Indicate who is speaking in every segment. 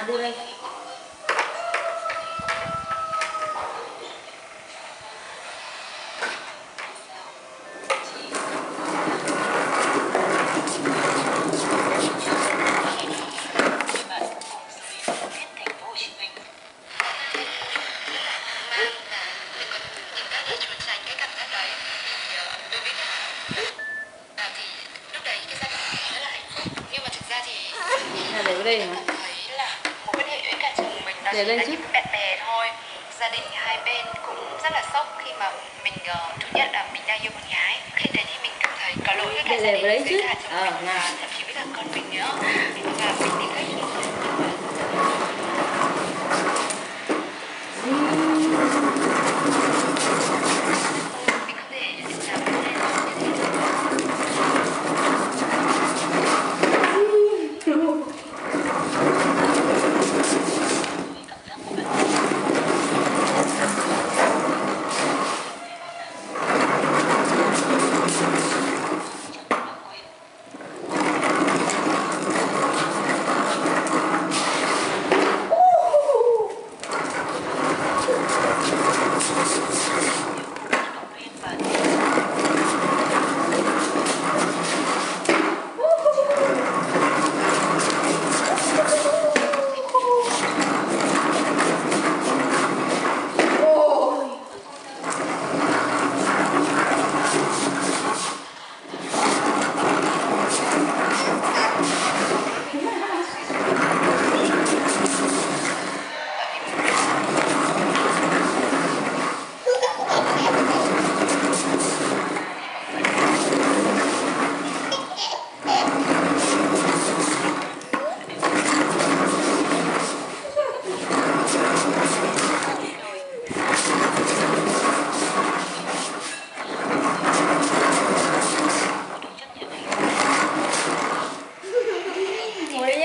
Speaker 1: Đưa đây. Để ở đây hả?
Speaker 2: Để đây chứ. Bạn bè thôi. Gia đình hai bên cũng rất là sốc khi mà mình thứ nhất là mình đang yêu con gái. Khi đấy thì mình cảm thấy có lỗi với cả gia đình, với cả chồng mình và thậm chí với cả con mình nữa. Và mình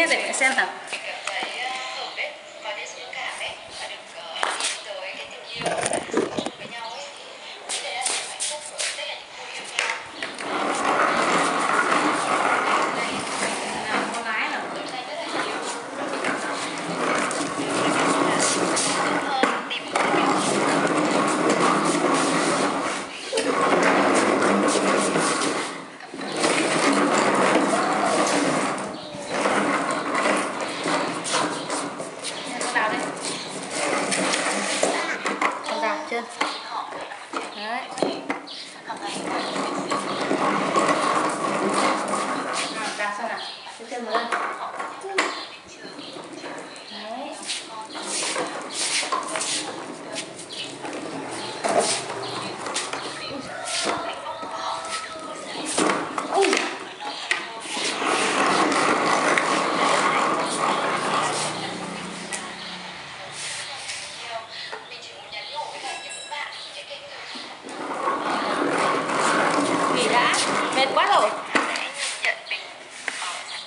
Speaker 2: tìm cách
Speaker 1: xem hả? Chưa? Đấy. Đặt xong nào. Cái chân vào lên. Đấy. Mệt quá rồi.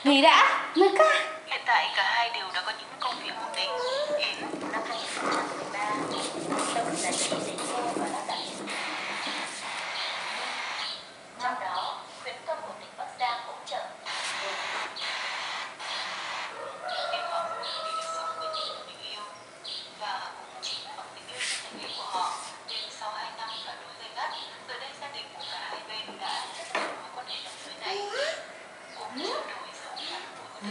Speaker 1: Nghỉ đã, mệt quá.
Speaker 2: Hiện tại cả hai đều đã có những công việc ổn định. Năm 2013, Đông là chị dạy xe và lắp đặt. Trong đó, khuyến công của tỉnh Bắc Giang hỗ trợ. Hy vọng đi được sống với những tình yêu và cũng chính bằng tình yêu trong tình yêu của họ. Nên sau 2 năm phản đối gay gắt, giờ đây gia đình của cả hai bên đã chấp nhận mối quan hệ đồng giới này. Cũng sửa đổi dấu phản của